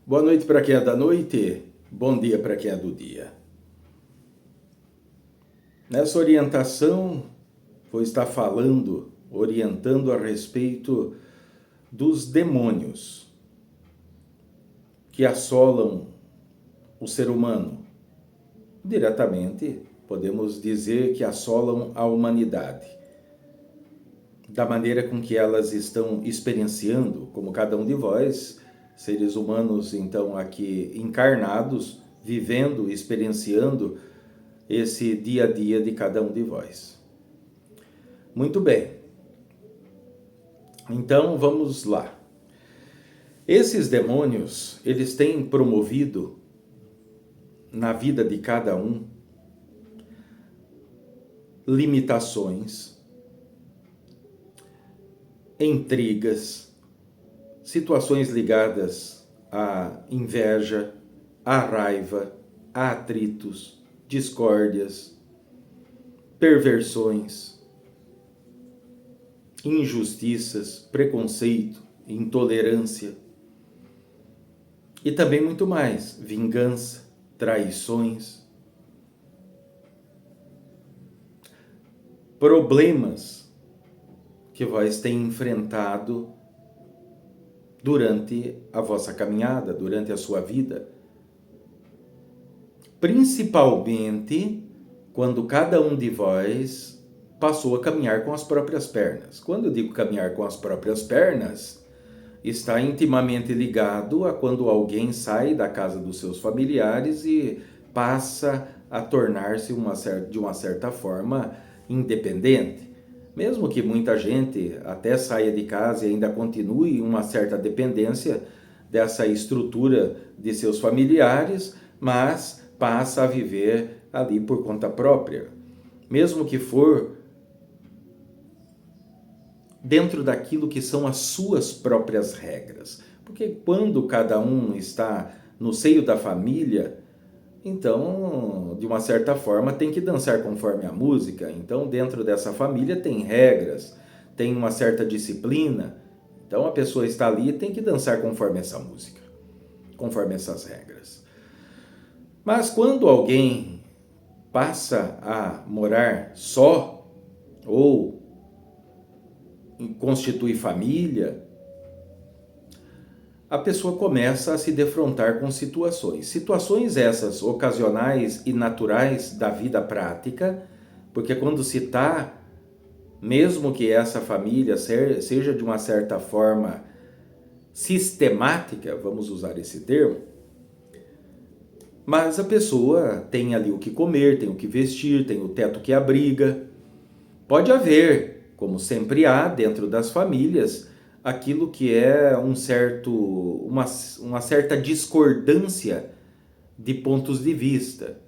Boa noite para quem é da noite, bom dia para quem é do dia. Nessa orientação, vou estar orientando a respeito dos demônios que assolam o ser humano. Diretamente, podemos dizer que assolam a humanidade. Da maneira com que elas estão experienciando, como cada um de vós, seres humanos, então, aqui encarnados, vivendo, experienciando esse dia a dia de cada um de vós. Muito bem. Então, vamos lá. Esses demônios, eles têm promovido na vida de cada um limitações, intrigas, situações ligadas à inveja, à raiva, a atritos, discórdias, perversões, injustiças, preconceito, intolerância e também muito mais, vingança, traições, problemas que vós tem enfrentado durante a vossa caminhada, durante a sua vida. Principalmente quando cada um de vós passou a caminhar com as próprias pernas. Quando eu digo caminhar com as próprias pernas, está intimamente ligado a quando alguém sai da casa dos seus familiares e passa a tornar-se de uma certa forma independente. Mesmo que muita gente até saia de casa e ainda continue uma certa dependência dessa estrutura de seus familiares, mas passa a viver ali por conta própria. Mesmo que for dentro daquilo que são as suas próprias regras. Porque quando cada um está no seio da família, então, de uma certa forma, tem que dançar conforme a música. Então, dentro dessa família tem regras, tem uma certa disciplina. Então, a pessoa está ali e tem que dançar conforme essa música, conforme essas regras. Mas quando alguém passa a morar só ou constitui família, a pessoa começa a se defrontar com situações essas ocasionais e naturais da vida prática, porque quando se está, mesmo que essa família seja de uma certa forma sistemática, vamos usar esse termo, mas a pessoa tem ali o que comer, tem o que vestir, tem o teto que abriga. Pode haver, como sempre há dentro das famílias, aquilo que é uma certa discordância de pontos de vista,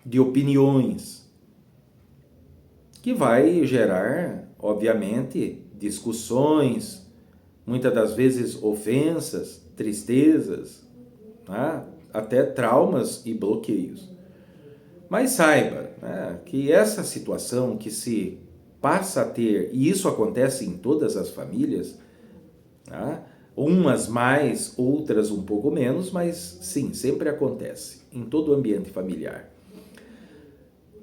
de opiniões, que vai gerar, obviamente, discussões, muitas das vezes ofensas, tristezas, tá? Até traumas e bloqueios. Mas saiba, né, que essa situação que se passa a ter, e isso acontece em todas as famílias, tá? Umas mais, outras um pouco menos, mas sim, sempre acontece em todo o ambiente familiar.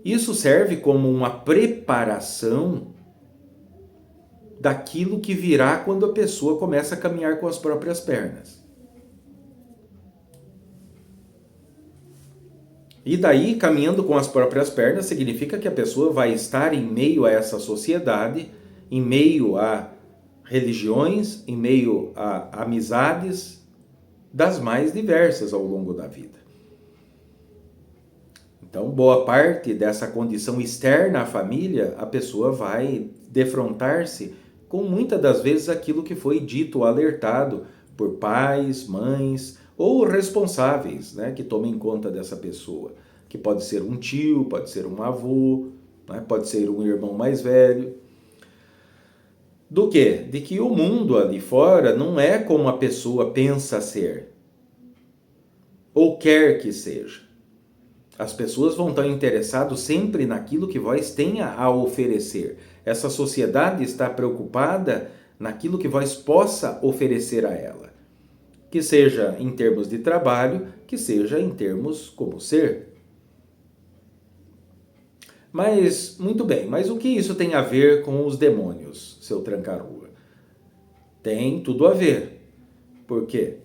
Isso serve como uma preparação daquilo que virá quando a pessoa começa a caminhar com as próprias pernas. E daí, caminhando com as próprias pernas, significa que a pessoa vai estar em meio a essa sociedade, em meio a religiões, em meio a amizades das mais diversas ao longo da vida. Então, boa parte dessa condição externa à família, a pessoa vai defrontar-se com muitas das vezes aquilo que foi dito ou alertado por pais, mães ou responsáveis, né, que tomem conta dessa pessoa, que pode ser um tio, pode ser um avô, né, pode ser um irmão mais velho. Do quê? De que o mundo ali fora não é como a pessoa pensa ser, ou quer que seja. As pessoas vão estar interessadas sempre naquilo que vós tenha a oferecer. Essa sociedade está preocupada naquilo que vós possa oferecer a ela. que seja em termos de trabalho, que seja em termos como ser. Mas, muito bem, mas o que isso tem a ver com os demônios, seu tranca-rua? Tem tudo a ver. Por quê?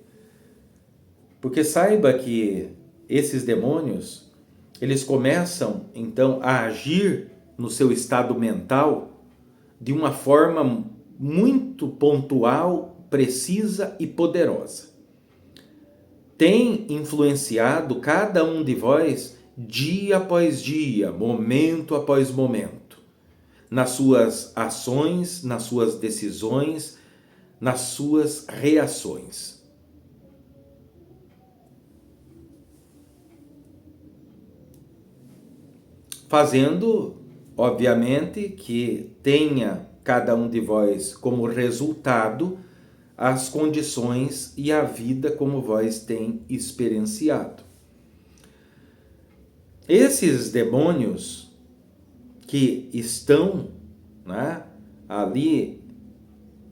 Porque saiba que esses demônios, eles começam, então, a agir no seu estado mental de uma forma muito pontual, precisa e poderosa. Tem influenciado cada um de vós dia após dia, momento após momento, nas suas ações, nas suas decisões, nas suas reações. Fazendo, obviamente, que tenha cada um de vós como resultado as condições e a vida como vós tem experienciado. Esses demônios que estão, né, ali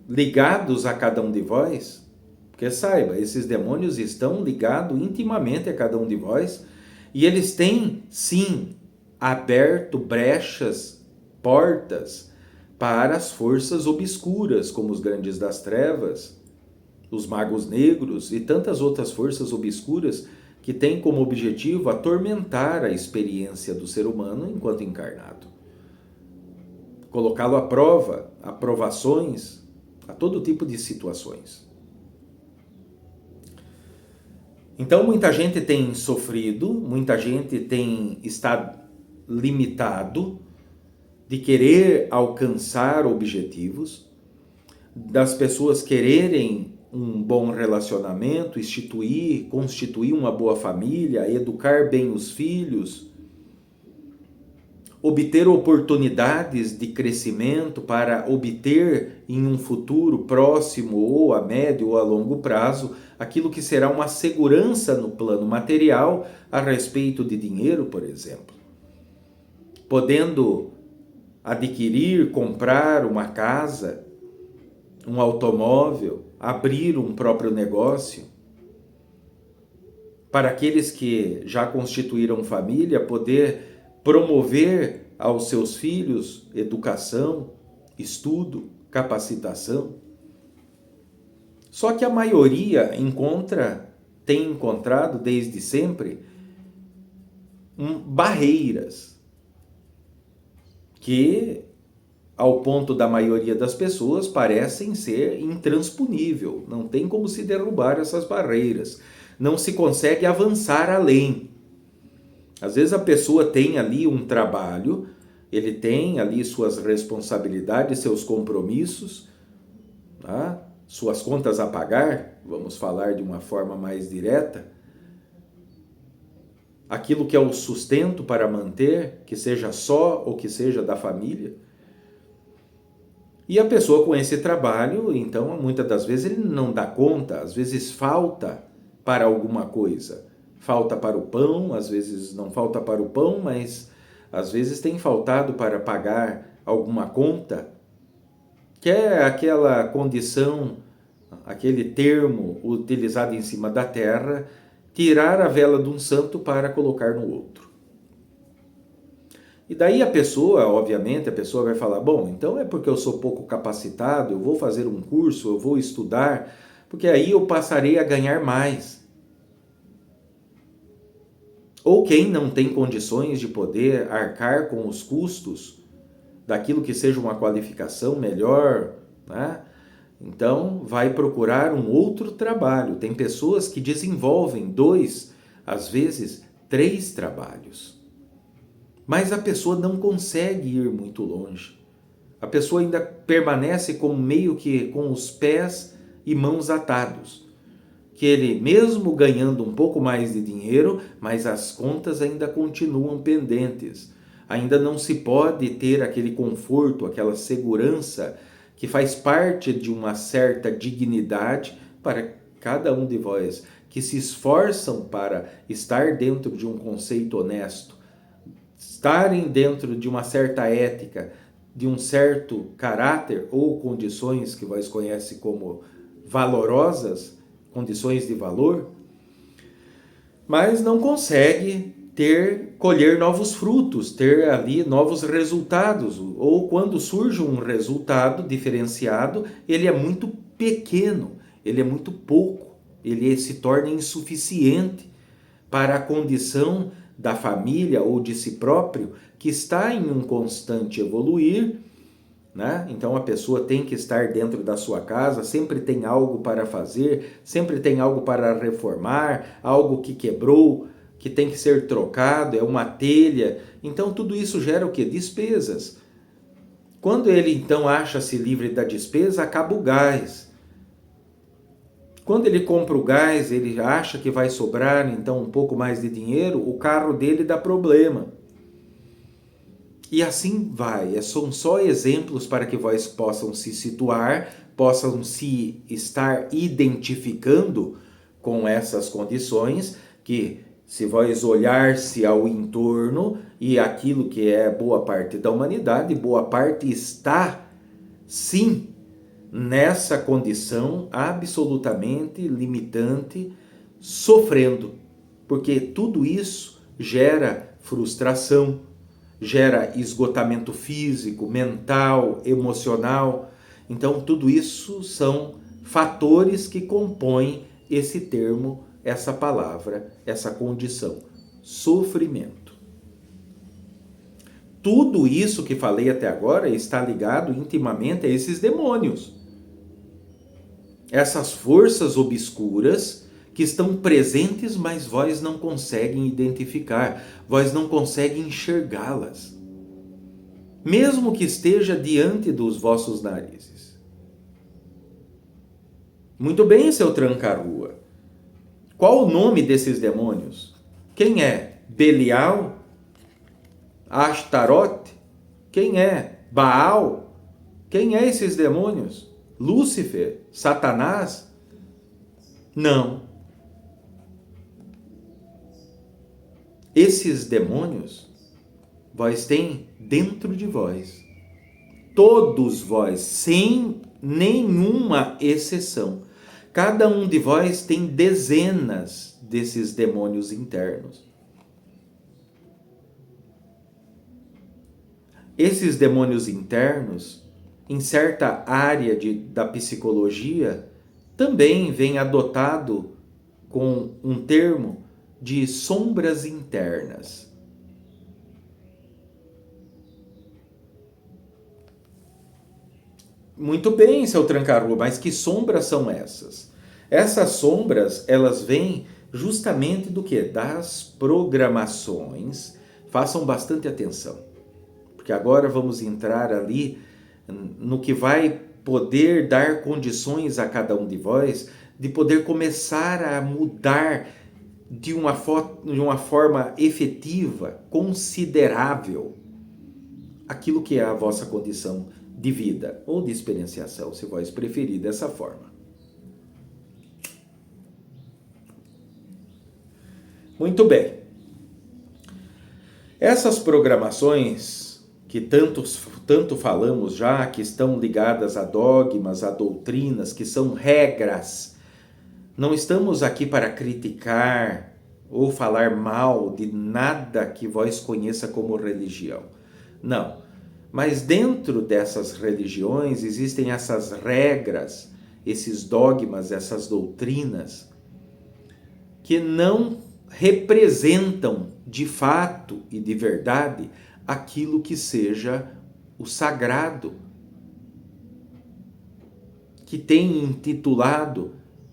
ligados a cada um de vós, porque saiba, esses demônios estão ligados intimamente a cada um de vós e eles têm, sim, aberto brechas, portas para as forças obscuras, como os grandes das trevas, os magos negros e tantas outras forças obscuras que têm como objetivo atormentar a experiência do ser humano enquanto encarnado. Colocá-lo à prova, a provações, a todo tipo de situações. Então muita gente tem sofrido, muita gente tem estado limitado de querer alcançar objetivos, das pessoas quererem um bom relacionamento, constituir uma boa família, educar bem os filhos, obter oportunidades de crescimento para obter em um futuro próximo ou a médio ou a longo prazo aquilo que será uma segurança no plano material a respeito de dinheiro, por exemplo. Podendo adquirir, comprar uma casa, um automóvel, abrir um próprio negócio. Para aqueles que já constituíram família, poder promover aos seus filhos educação, estudo, capacitação. Só que a maioria tem encontrado desde sempre barreiras que, ao ponto da maioria das pessoas, parecem ser intransponível. Não tem como se derrubar essas barreiras. Não se consegue avançar além. Às vezes a pessoa tem ali um trabalho, ele tem ali suas responsabilidades, seus compromissos, tá? Suas contas a pagar, vamos falar de uma forma mais direta. Aquilo que é o sustento para manter, que seja só ou que seja da família. E a pessoa com esse trabalho, então, muitas das vezes ele não dá conta, às vezes falta para alguma coisa. Falta para o pão, às vezes não falta para o pão, mas às vezes tem faltado para pagar alguma conta, que é aquela condição, aquele termo utilizado em cima da terra, tirar a vela de um santo para colocar no outro. E daí a pessoa, obviamente, a pessoa vai falar, bom, então é porque eu sou pouco capacitado, eu vou fazer um curso, eu vou estudar, porque aí eu passarei a ganhar mais. Ou quem não tem condições de poder arcar com os custos daquilo que seja uma qualificação melhor, né? Então vai procurar um outro trabalho. Tem pessoas que desenvolvem 2, às vezes 3 trabalhos. Mas a pessoa não consegue ir muito longe. A pessoa ainda permanece como meio que com os pés e mãos atados. Que ele, mesmo ganhando um pouco mais de dinheiro, mas as contas ainda continuam pendentes. Ainda não se pode ter aquele conforto, aquela segurança que faz parte de uma certa dignidade para cada um de vós que se esforçam para estar dentro de um conceito honesto, estarem dentro de uma certa ética, de um certo caráter ou condições que vós conhecem como valorosas, condições de valor, mas não consegue colher novos frutos, ter ali novos resultados, ou quando surge um resultado diferenciado, ele é muito pequeno, ele é muito pouco, ele se torna insuficiente para a condição da família ou de si próprio, que está em um constante evoluir, né? Então a pessoa tem que estar dentro da sua casa, sempre tem algo para fazer, sempre tem algo para reformar, algo que quebrou, que tem que ser trocado, é uma telha. Então tudo isso gera o quê? Despesas. Quando ele então acha-se livre da despesa, acaba o gás. Quando ele compra o gás, ele acha que vai sobrar então um pouco mais de dinheiro, o carro dele dá problema. E assim vai. São só exemplos para que vós possam se situar, possam se estar identificando com essas condições, que se vós olhar-se ao entorno e aquilo que é boa parte da humanidade, boa parte está, sim, nessa condição absolutamente limitante, sofrendo, porque tudo isso gera frustração, gera esgotamento físico, mental, emocional. Então tudo isso são fatores que compõem esse termo, essa palavra, essa condição, sofrimento. Tudo isso que falei até agora está ligado intimamente a esses demônios. Essas forças obscuras que estão presentes, mas vós não conseguem identificar, vós não conseguem enxergá-las, mesmo que esteja diante dos vossos narizes. Muito bem, seu tranca-rua. Qual o nome desses demônios? Quem é? Belial? Ashtarote? Quem é? Baal? Quem é esses demônios? Lúcifer? Satanás? Não. Esses demônios, vós tem dentro de vós. Todos vós, sem nenhuma exceção. Cada um de vós tem dezenas desses demônios internos. Esses demônios internos, em certa área da psicologia, também vem adotado com um termo de sombras internas. Muito bem, seu tranca-rua, mas que sombras são essas? Essas sombras, elas vêm justamente do quê? Das programações. Façam bastante atenção, porque agora vamos entrar ali no que vai poder dar condições a cada um de vós de poder começar a mudar de uma forma efetiva, considerável, aquilo que é a vossa condição de vida ou de experienciação, se vós preferir dessa forma. Muito bem. Essas programações que tanto falamos já, que estão ligadas a dogmas, a doutrinas, que são regras, não estamos aqui para criticar ou falar mal de nada que vós conheça como religião. Não. Mas dentro dessas religiões existem essas regras, esses dogmas, essas doutrinas que não representam de fato e de verdade aquilo que seja o sagrado, que tem intitulado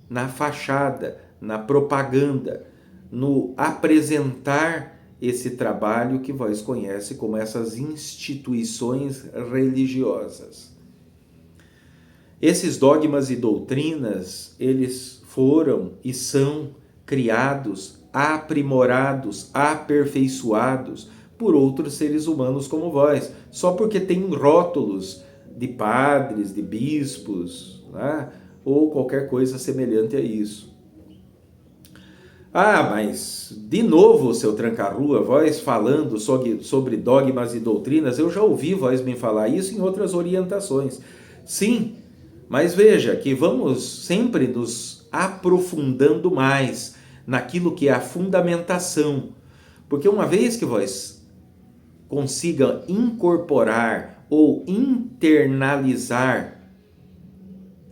na fachada, na propaganda, no apresentar esse trabalho que vós conhece como essas instituições religiosas. Esses dogmas e doutrinas, eles foram e são criados, aprimorados, aperfeiçoados por outros seres humanos como vós, só porque tem rótulos de padres, de bispos, né? Ou qualquer coisa semelhante a isso. Ah, mas, de novo, seu tranca-rua, vós falando sobre dogmas e doutrinas, eu já ouvi vós me falar isso em outras orientações. Sim, mas veja que vamos sempre nos aprofundando mais naquilo que é a fundamentação. Porque uma vez que vós consiga incorporar ou internalizar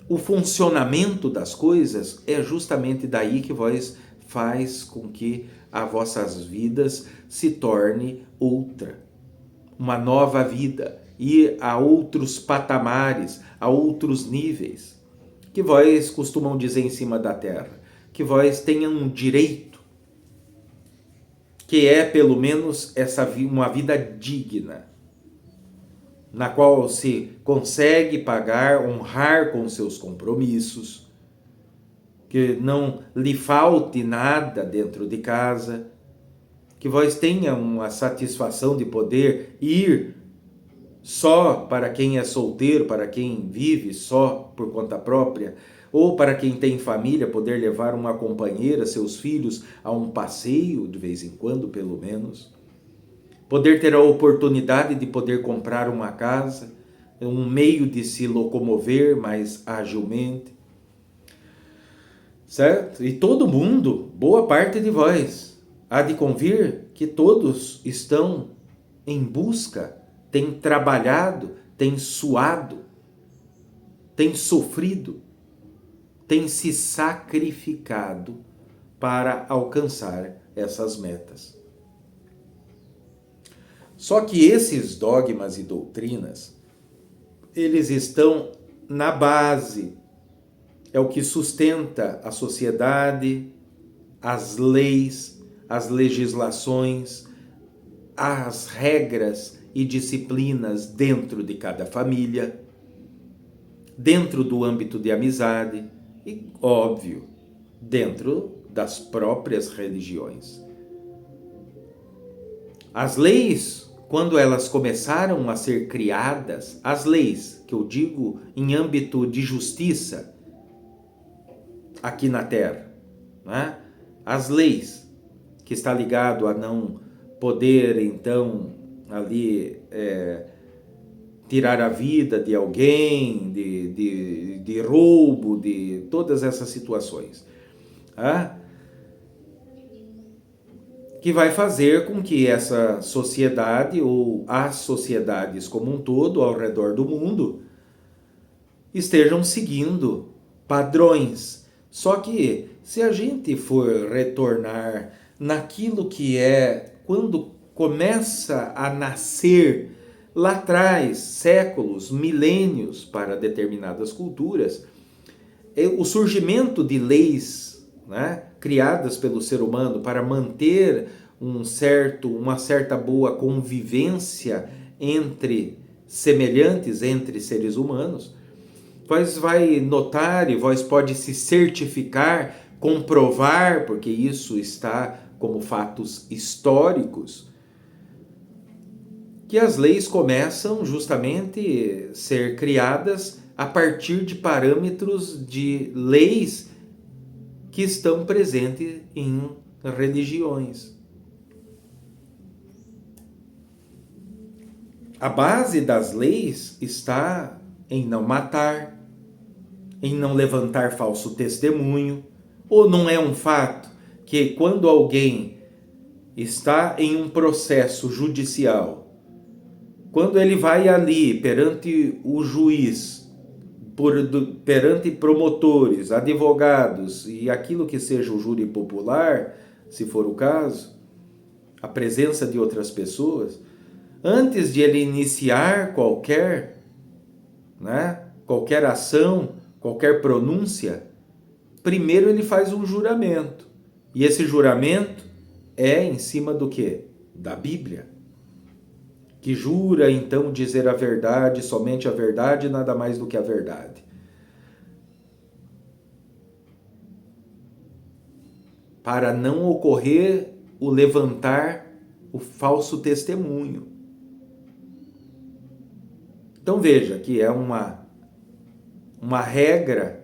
o funcionamento das coisas, é justamente daí que vós faz com que as vossas vidas se torne outra, uma nova vida, ir a outros patamares, a outros níveis, que vós costumam dizer em cima da terra, que vós tenham um direito, que é pelo menos uma vida digna, na qual se consegue pagar, honrar com seus compromissos, que não lhe falte nada dentro de casa, que vós tenham a satisfação de poder ir só para quem é solteiro, para quem vive só por conta própria, ou para quem tem família, poder levar uma companheira, seus filhos, a um passeio, de vez em quando, pelo menos. Poder ter a oportunidade de poder comprar uma casa, um meio de se locomover mais agilmente. Certo? E todo mundo, boa parte de vós, há de convir que todos estão em busca, têm trabalhado, têm suado, têm sofrido, têm se sacrificado para alcançar essas metas. Só que esses dogmas e doutrinas, eles estão na base, é o que sustenta a sociedade, as leis, as legislações, as regras e disciplinas dentro de cada família, dentro do âmbito de amizade e, óbvio, dentro das próprias religiões. As leis, quando elas começaram a ser criadas, as leis, que eu digo em âmbito de justiça, aqui na Terra, né? As leis, que está ligado a não poder, então, ali tirar a vida de alguém, de roubo, de todas essas situações. Tá? Que vai fazer com que essa sociedade, ou as sociedades como um todo, ao redor do mundo, estejam seguindo padrões. Só que, se a gente for retornar naquilo que é quando começa a nascer lá atrás, séculos, milênios para determinadas culturas, o surgimento de leis, né, criadas pelo ser humano para manter uma certa boa convivência entre semelhantes, entre seres humanos, vós vai notar e vós pode se certificar, comprovar, porque isso está como fatos históricos, que as leis começam justamente a ser criadas a partir de parâmetros de leis que estão presentes em religiões. A base das leis está em não matar, em não levantar falso testemunho, ou não é um fato que quando alguém está em um processo judicial, quando ele vai ali perante o juiz, perante promotores, advogados e aquilo que seja o júri popular, se for o caso, a presença de outras pessoas, antes de ele iniciar qualquer ação, qualquer pronúncia, primeiro ele faz um juramento. E esse juramento é em cima do quê? Da Bíblia. Que jura então dizer a verdade, somente a verdade e nada mais do que a verdade. Para não ocorrer o levantar o falso testemunho. Então veja que é uma regra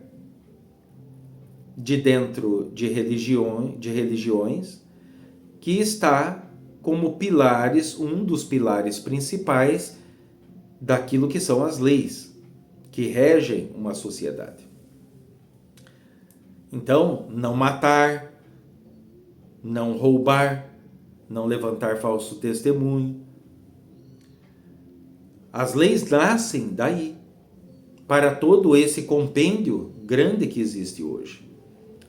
de dentro de religiões que está como pilares, um dos pilares principais daquilo que são as leis que regem uma sociedade. Então, não matar, não roubar, não levantar falso testemunho. As leis nascem daí, para todo esse compêndio grande que existe hoje,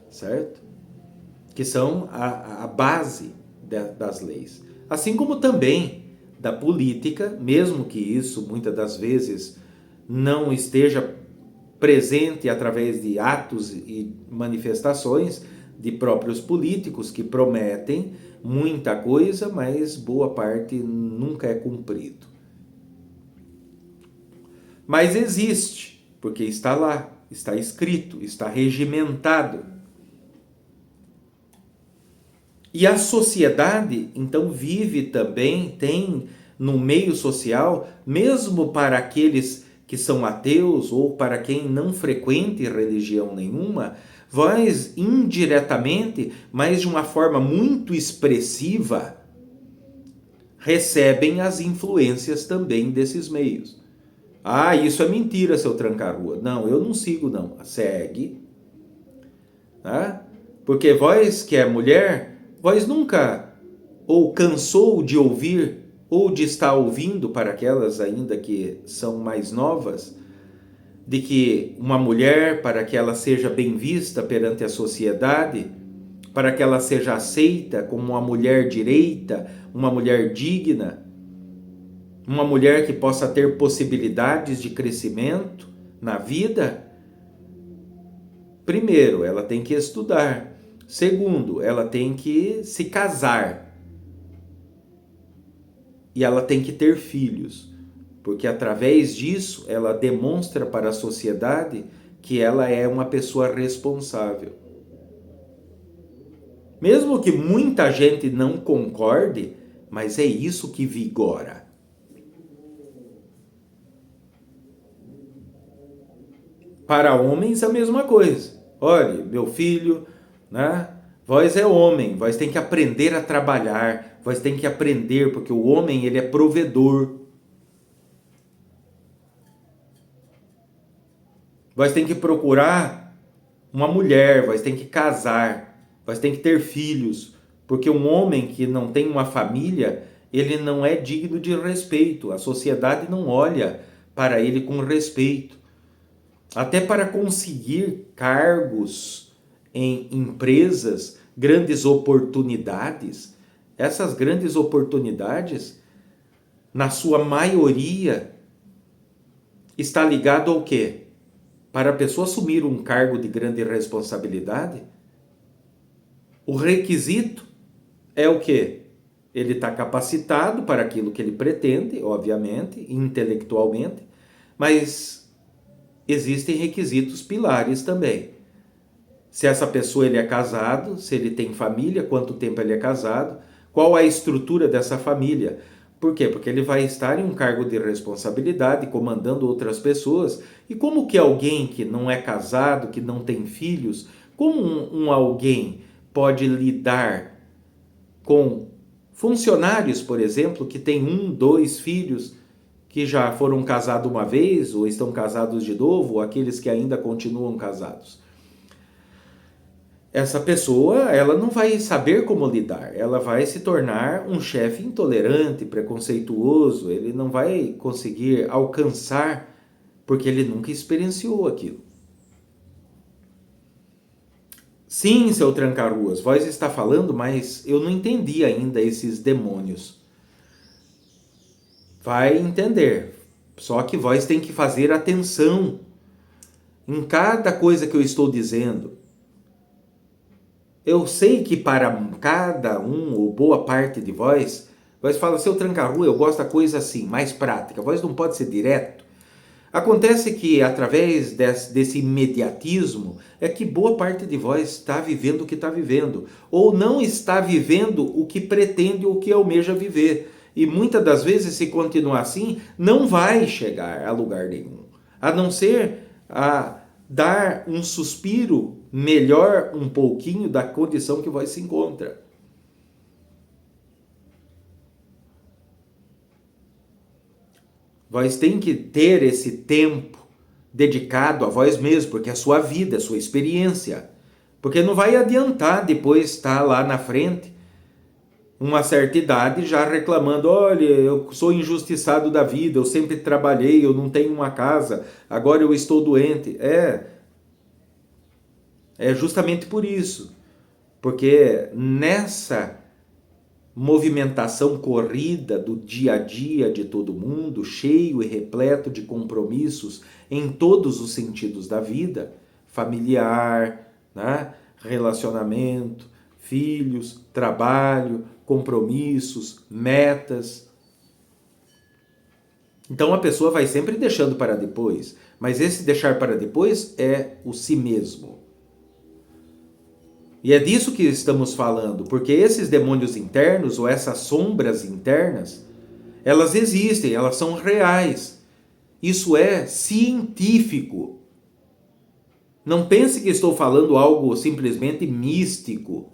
certo? Que são a base das leis. Assim como também da política, mesmo que isso muitas das vezes não esteja presente através de atos e manifestações de próprios políticos que prometem muita coisa, mas boa parte nunca é cumprido. Mas existe, porque está lá, está escrito, está regimentado. E a sociedade, então, vive também, tem no meio social, mesmo para aqueles que são ateus ou para quem não frequente religião nenhuma, mas indiretamente, mas de uma forma muito expressiva, recebem as influências também desses meios. Ah, isso é mentira, seu tranca-rua. Não, eu não sigo, não. Segue. Tá? Porque vós que é mulher, vós nunca ou cansou de ouvir ou de estar ouvindo, para aquelas ainda que são mais novas, de que uma mulher, para que ela seja bem vista perante a sociedade, para que ela seja aceita como uma mulher direita, uma mulher digna, uma mulher que possa ter possibilidades de crescimento na vida, primeiro, ela tem que estudar. Segundo, ela tem que se casar. E ela tem que ter filhos. Porque através disso, ela demonstra para a sociedade que ela é uma pessoa responsável. Mesmo que muita gente não concorde, mas é isso que vigora. Para homens, a mesma coisa. Olha, meu filho, né? Vós é homem, vós tem que aprender a trabalhar, vós tem que aprender, porque o homem, ele é provedor. Vós tem que procurar uma mulher, vós tem que casar, vós tem que ter filhos, porque um homem que não tem uma família, ele não é digno de respeito, a sociedade não olha para ele com respeito. Até para conseguir cargos em empresas, grandes oportunidades, essas grandes oportunidades, na sua maioria, está ligado ao quê? Para a pessoa assumir um cargo de grande responsabilidade, o requisito é o quê? Ele está capacitado para aquilo que ele pretende, obviamente, intelectualmente, mas existem requisitos pilares também. Se essa pessoa ele é casado, se ele tem família, quanto tempo ele é casado, qual a estrutura dessa família. Por quê? Porque ele vai estar em um cargo de responsabilidade, comandando outras pessoas. E como que alguém que não é casado, que não tem filhos, como um alguém pode lidar com funcionários, por exemplo, que tem 1, 2 filhos, que já foram casados uma vez, ou estão casados de novo, ou aqueles que ainda continuam casados. Essa pessoa, ela não vai saber como lidar, ela vai se tornar um chefe intolerante, preconceituoso, ele não vai conseguir alcançar, porque ele nunca experienciou aquilo. Sim, seu tranca-ruas, vós está falando, mas eu não entendi ainda esses demônios. Vai entender. Só que vós tem que fazer atenção em cada coisa que eu estou dizendo. Eu sei que para cada um, ou boa parte de vós fala, seu tranca-rua, eu gosto da coisa assim, mais prática. Vós não pode ser direto. Acontece que através desse imediatismo é que boa parte de vós está vivendo o que está vivendo, ou não está vivendo o que pretende ou o que almeja viver. E muitas das vezes, se continuar assim, não vai chegar a lugar nenhum, a não ser a dar um suspiro melhor um pouquinho da condição que vós se encontra. Vós tem que ter esse tempo dedicado a vós mesmo, porque é a sua vida, a sua experiência. Porque não vai adiantar depois estar lá na frente, uma certa idade, já reclamando: olha, eu sou injustiçado da vida, eu sempre trabalhei, eu não tenho uma casa, agora eu estou doente. É justamente por isso. Porque nessa movimentação corrida do dia a dia de todo mundo, cheio e repleto de compromissos em todos os sentidos da vida, familiar, né? Relacionamento, filhos, trabalho, compromissos, metas. Então a pessoa vai sempre deixando para depois, mas esse deixar para depois é o si mesmo. E é disso que estamos falando, porque esses demônios internos ou essas sombras internas, elas existem, elas são reais. Isso é científico. Não pense que estou falando algo simplesmente místico,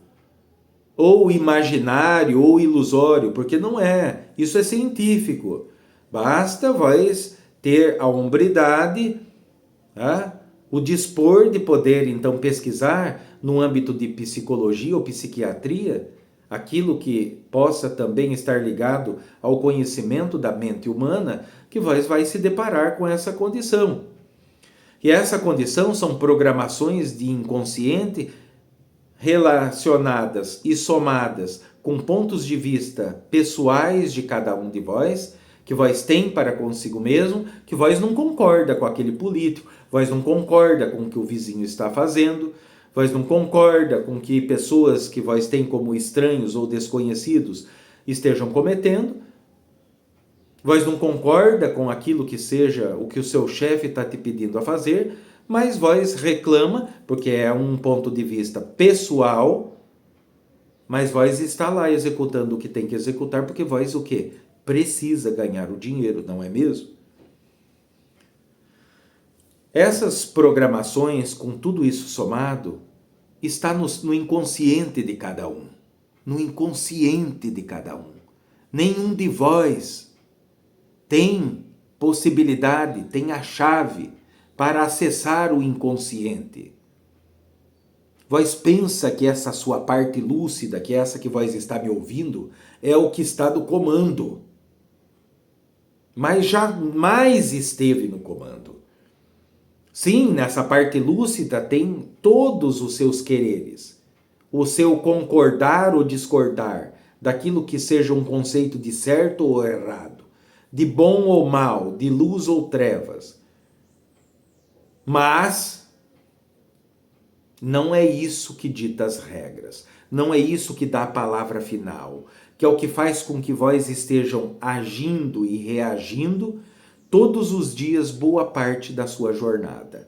ou imaginário, ou ilusório, porque não é. Isso é científico. Basta vós ter a hombridade, tá? O dispor de poder, então, pesquisar no âmbito de psicologia ou psiquiatria, aquilo que possa também estar ligado ao conhecimento da mente humana, que vai se deparar com essa condição. E essa condição são programações de inconsciente relacionadas e somadas com pontos de vista pessoais de cada um de vós, que vós tem para consigo mesmo, que vós não concorda com aquele político, vós não concorda com o que o vizinho está fazendo, vós não concorda com que pessoas que vós tem como estranhos ou desconhecidos estejam cometendo, vós não concorda com aquilo que seja o que o seu chefe está te pedindo a fazer, mas vós reclama, porque é um ponto de vista pessoal, mas vós está lá executando o que tem que executar, porque vós o quê? Precisa ganhar o dinheiro, não é mesmo? Essas programações, com tudo isso somado, está no inconsciente de cada um. No inconsciente de cada um. Nenhum de vós tem possibilidade, tem a chave para acessar o inconsciente. Vós pensa que essa sua parte lúcida, que é essa que vós está me ouvindo, é o que está do comando. Mas jamais esteve no comando. Sim, nessa parte lúcida tem todos os seus quereres. O seu concordar ou discordar daquilo que seja um conceito de certo ou errado, de bom ou mal, de luz ou trevas. Mas não é isso que dita as regras. Não é isso que dá a palavra final, que é o que faz com que vós estejam agindo e reagindo todos os dias, boa parte da sua jornada.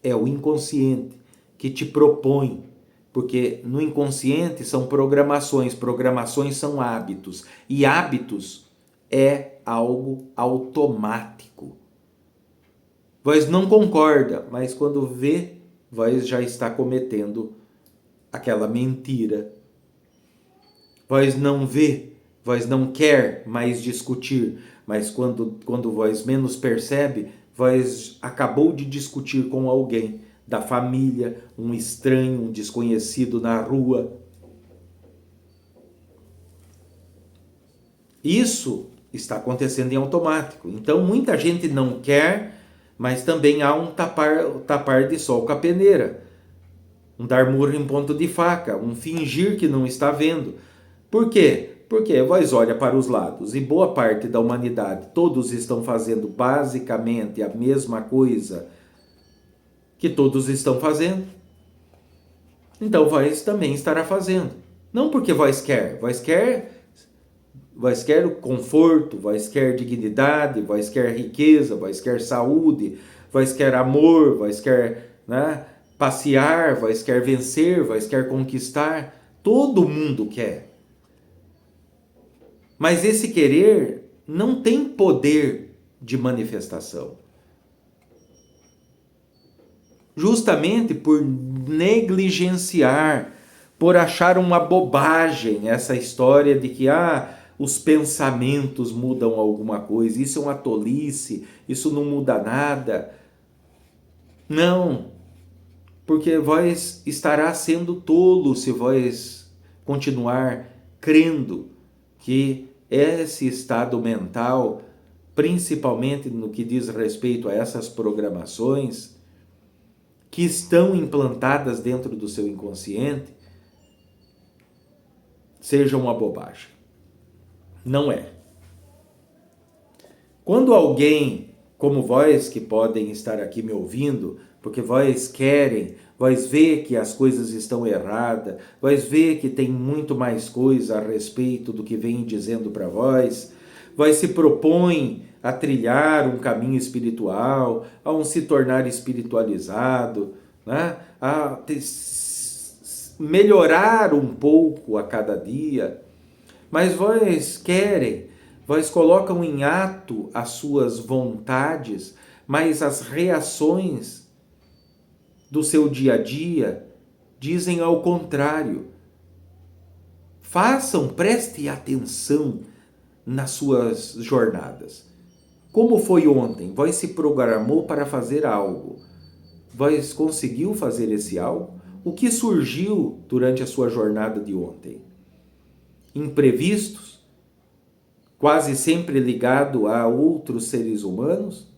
É o inconsciente que te propõe, porque no inconsciente são programações, programações são hábitos, e hábitos é algo automático. Vós não concorda, mas quando vê, vós já está cometendo aquela mentira. Vós não vê, vós não quer mais discutir, mas quando vós menos percebe, vós acabou de discutir com alguém da família, um estranho, um desconhecido na rua. Isso está acontecendo em automático. Então muita gente não quer, mas também há um tapar de sol com a peneira, um dar murro em ponto de faca, um fingir que não está vendo. Por quê? Porque vós olha para os lados e boa parte da humanidade, todos estão fazendo basicamente a mesma coisa que todos estão fazendo. Então vós também estará fazendo. Não porque vós quer o conforto, vós quer dignidade, vós quer riqueza, vós quer saúde, vós quer amor, vós quer, né, passear, vós quer vencer, vós quer conquistar. Todo mundo quer. Mas esse querer não tem poder de manifestação. Justamente por negligenciar, por achar uma bobagem essa história de que os pensamentos mudam alguma coisa, isso é uma tolice, isso não muda nada. Não, porque vós estará sendo tolo se vós continuar crendo que esse estado mental, principalmente no que diz respeito a essas programações que estão implantadas dentro do seu inconsciente, seja uma bobagem. Não é. Quando alguém, como vós que podem estar aqui me ouvindo, porque vós querem, vós vê que as coisas estão erradas, vós vê que tem muito mais coisa a respeito do que vem dizendo para vós se propõe a trilhar um caminho espiritual, a se tornar espiritualizado, né? A melhorar um pouco a cada dia, mas vós querem, vós colocam em ato as suas vontades, mas as reações do seu dia a dia dizem ao contrário. Façam, preste atenção nas suas jornadas. Como foi ontem? Vós se programou para fazer algo. Vós conseguiu fazer esse algo? O que surgiu durante a sua jornada de ontem? Imprevistos? Quase sempre ligado a outros seres humanos?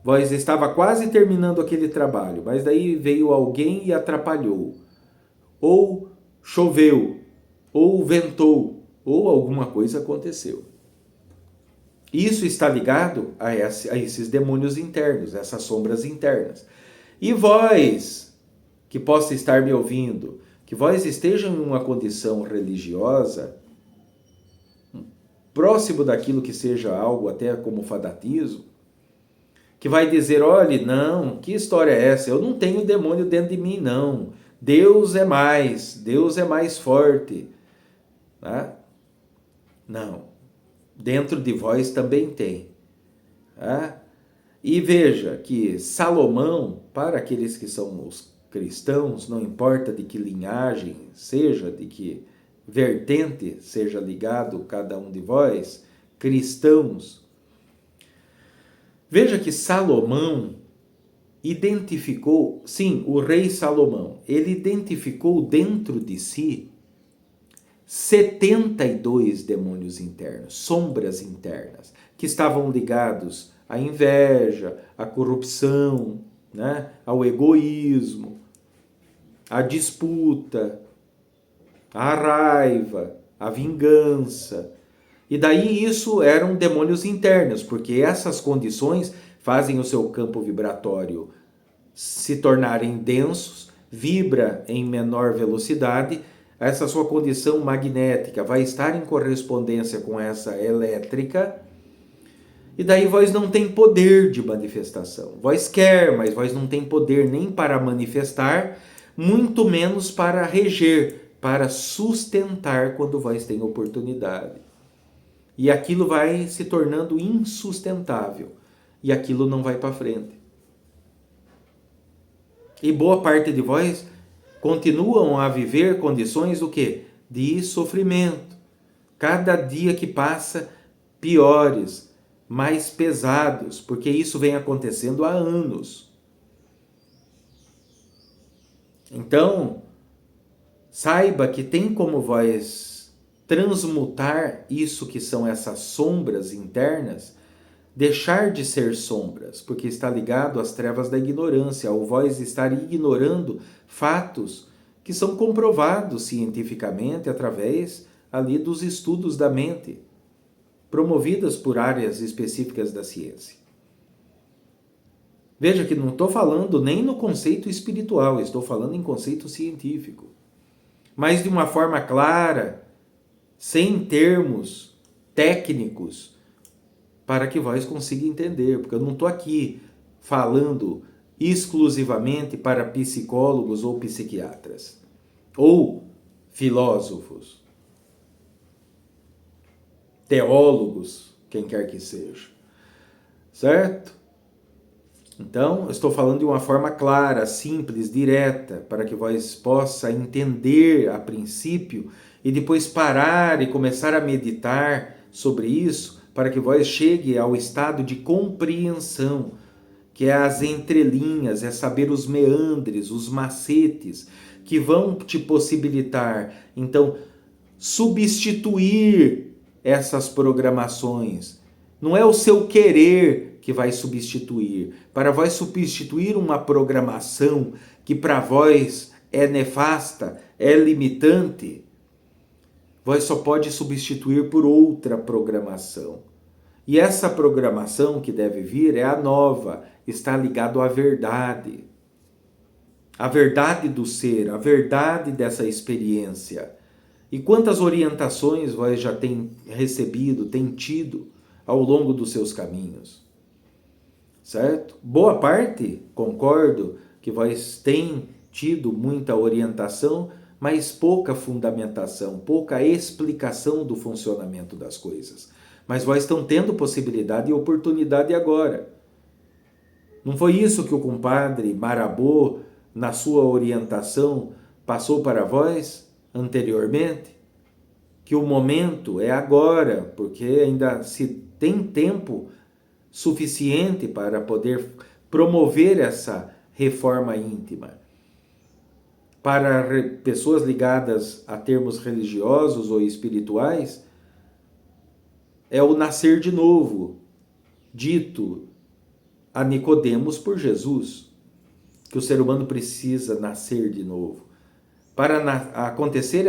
Vós estava quase terminando aquele trabalho, mas daí veio alguém e atrapalhou. Ou choveu, ou ventou, ou alguma coisa aconteceu. Isso está ligado a esses demônios internos, essas sombras internas. E vós, que possa estar me ouvindo, que vós estejam em uma condição religiosa, próximo daquilo que seja algo até como fanatismo, que vai dizer, olhe, não, que história é essa? Eu não tenho demônio dentro de mim, não. Deus é mais forte. Tá? Não, dentro de vós também tem. Tá? E veja que Salomão, para aqueles que são os cristãos, não importa de que linhagem seja, de que vertente seja ligado cada um de vós, cristãos, veja que Salomão identificou, sim, o rei Salomão, ele identificou dentro de si 72 demônios internos, sombras internas, que estavam ligados à inveja, à corrupção, né? Ao egoísmo, à disputa, à raiva, à vingança. E daí isso eram demônios internos, porque essas condições fazem o seu campo vibratório se tornarem densos, vibra em menor velocidade, essa sua condição magnética vai estar em correspondência com essa elétrica, e daí vós não tem poder de manifestação. Vós quer, mas vós não tem poder nem para manifestar, muito menos para reger, para sustentar quando vós tem oportunidade. E aquilo vai se tornando insustentável, e aquilo não vai para frente. E boa parte de vós continuam a viver condições do quê? De sofrimento. Cada dia que passa, piores, mais pesados, porque isso vem acontecendo há anos. Então, saiba que tem como vós transmutar isso que são essas sombras internas, deixar de ser sombras, porque está ligado às trevas da ignorância, ao vós estar ignorando fatos que são comprovados cientificamente através ali dos estudos da mente, promovidas por áreas específicas da ciência. Veja que não estou falando nem no conceito espiritual, estou falando em conceito científico, mas de uma forma clara, sem termos técnicos, para que vós consigam entender, porque eu não estou aqui falando exclusivamente para psicólogos ou psiquiatras, ou filósofos, teólogos, quem quer que seja, certo? Então, eu estou falando de uma forma clara, simples, direta, para que vós possa entender a princípio e depois parar e começar a meditar sobre isso, para que vós chegue ao estado de compreensão, que é as entrelinhas, é saber os meandres, os macetes, que vão te possibilitar, então, substituir essas programações. Não é o seu querer que vai substituir. Para vós substituir uma programação que para vós é nefasta, é limitante, vós só pode substituir por outra programação. E essa programação que deve vir é a nova, está ligado à verdade. A verdade do ser, a verdade dessa experiência. E quantas orientações vós já tem recebido, tem tido ao longo dos seus caminhos? Certo? Boa parte, concordo, que vós tem tido muita orientação, mas pouca fundamentação, pouca explicação do funcionamento das coisas. Mas vós estão tendo possibilidade e oportunidade agora. Não foi isso que o compadre Marabô, na sua orientação, passou para vós anteriormente? Que o momento é agora, porque ainda se tem tempo suficiente para poder promover essa reforma íntima. Para pessoas ligadas a termos religiosos ou espirituais, é o nascer de novo, dito a Nicodemos por Jesus, que o ser humano precisa nascer de novo. Para acontecer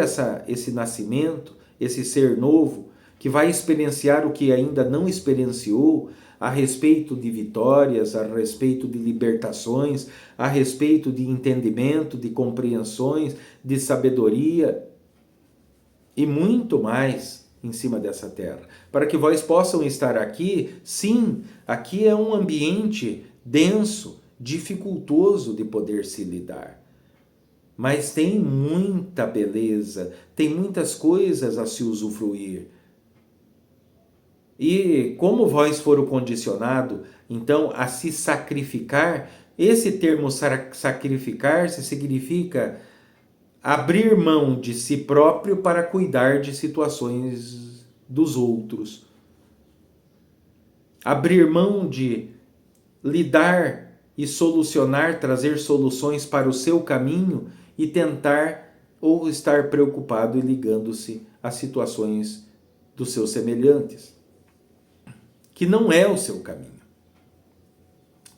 esse nascimento, esse ser novo, que vai experienciar o que ainda não experienciou, a respeito de vitórias, a respeito de libertações, a respeito de entendimento, de compreensões, de sabedoria e muito mais em cima dessa terra. Para que vós possam estar aqui, sim, aqui é um ambiente denso, dificultoso de poder se lidar. Mas tem muita beleza, tem muitas coisas a se usufruir. E como vós foram condicionado, então, a se sacrificar, esse termo sacrificar-se significa abrir mão de si próprio para cuidar de situações dos outros. Abrir mão de lidar e solucionar, trazer soluções para o seu caminho e tentar ou estar preocupado e ligando-se a situações dos seus semelhantes, que não é o seu caminho.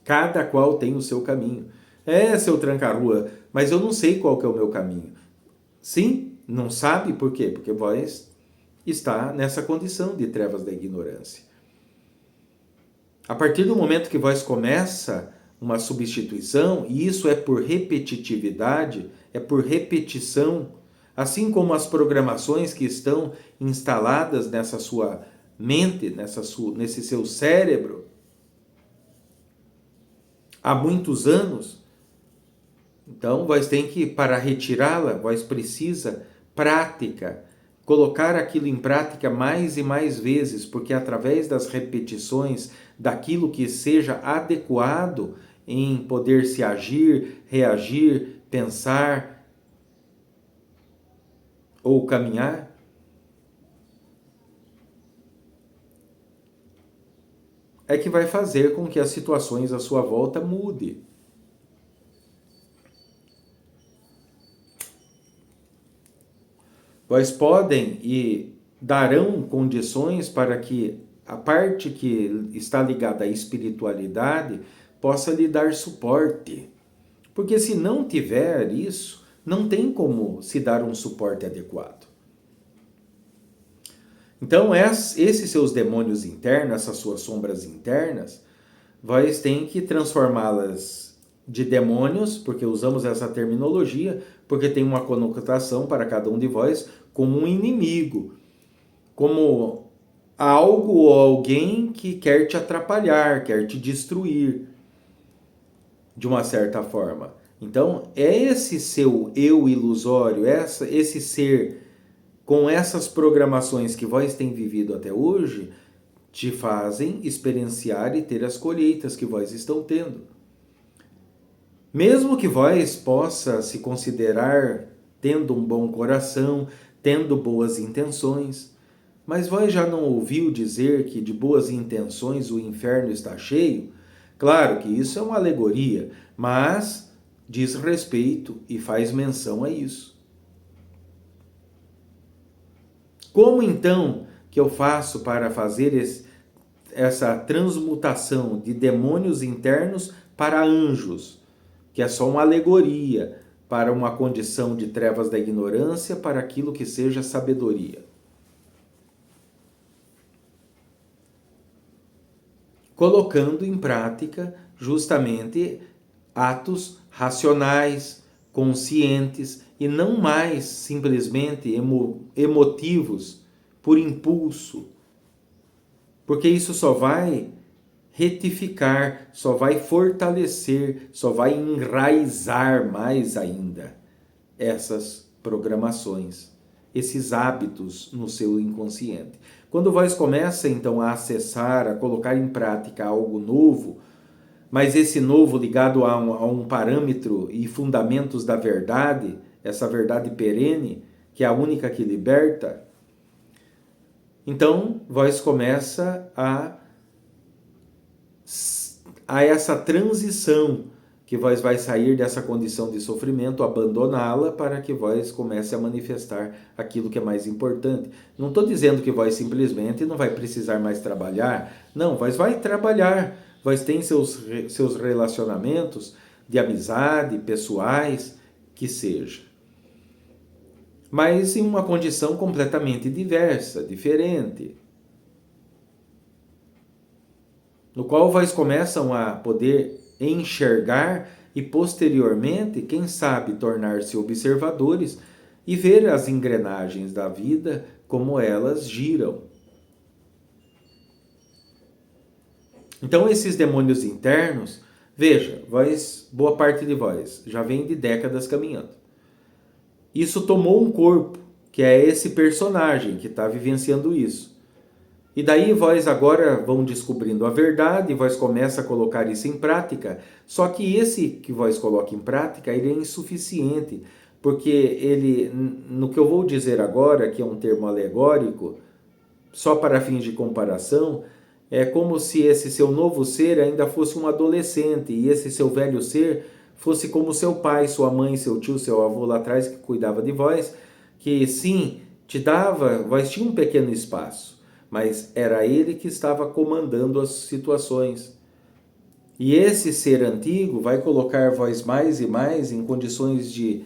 Cada qual tem o seu caminho. Seu tranca-rua, mas eu não sei qual que é o meu caminho. Sim, não sabe por quê? Porque vós está nessa condição de trevas da ignorância. A partir do momento que vós começa uma substituição, e isso é por repetitividade, é por repetição, assim como as programações que estão instaladas nessa sua mente, nesse seu cérebro, há muitos anos. Então, vós tem que, para retirá-la, vós precisa prática, colocar aquilo em prática mais e mais vezes, porque através das repetições daquilo que seja adequado em poder se agir, reagir, pensar ou caminhar, é que vai fazer com que as situações à sua volta mudem. Vós podem e darão condições para que a parte que está ligada à espiritualidade possa lhe dar suporte. Porque se não tiver isso, não tem como se dar um suporte adequado. Então, esses seus demônios internos, essas suas sombras internas, vós tem que transformá-las de demônios, porque usamos essa terminologia, porque tem uma conotação para cada um de vós como um inimigo, como algo ou alguém que quer te atrapalhar, quer te destruir, de uma certa forma. Então, é esse seu eu ilusório, esse ser com essas programações que vós tem vivido até hoje, te fazem experienciar e ter as colheitas que vós estão tendo. Mesmo que vós possa se considerar tendo um bom coração, tendo boas intenções, mas vós já não ouviu dizer que de boas intenções o inferno está cheio? Claro que isso é uma alegoria, mas diz respeito e faz menção a isso. Como então que eu faço para fazer essa transmutação de demônios internos para anjos, que é só uma alegoria para uma condição de trevas da ignorância, para aquilo que seja sabedoria? Colocando em prática justamente atos racionais, conscientes e não mais simplesmente emotivos por impulso, porque isso só vai retificar, só vai fortalecer, só vai enraizar mais ainda essas programações, esses hábitos no seu inconsciente. Quando vós começa então a acessar, a colocar em prática algo novo, mas esse novo ligado a um parâmetro e fundamentos da verdade, essa verdade perene, que é a única que liberta, então vós começa a essa transição, que vós vai sair dessa condição de sofrimento, abandoná-la, para que vós comece a manifestar aquilo que é mais importante. Não estou dizendo que vós simplesmente não vai precisar mais trabalhar. Não, vós vai trabalhar. Vós tem seus relacionamentos de amizade, pessoais, que seja. Mas em uma condição completamente diversa, diferente. No qual vós começam a poder enxergar e posteriormente, quem sabe, tornar-se observadores e ver as engrenagens da vida como elas giram. Então esses demônios internos, veja, vós, boa parte de vós já vem de décadas caminhando. Isso tomou um corpo, que é esse personagem que está vivenciando isso. E daí vós agora vão descobrindo a verdade, vós começa a colocar isso em prática, só que esse que vós coloca em prática, ele é insuficiente, porque ele, no que eu vou dizer agora, que é um termo alegórico, só para fins de comparação, é como se esse seu novo ser ainda fosse um adolescente, e esse seu velho ser fosse como seu pai, sua mãe, seu tio, seu avô lá atrás, que cuidava de vós, que sim, te dava, vós tinha um pequeno espaço, mas era ele que estava comandando as situações. E esse ser antigo vai colocar vós mais e mais em condições de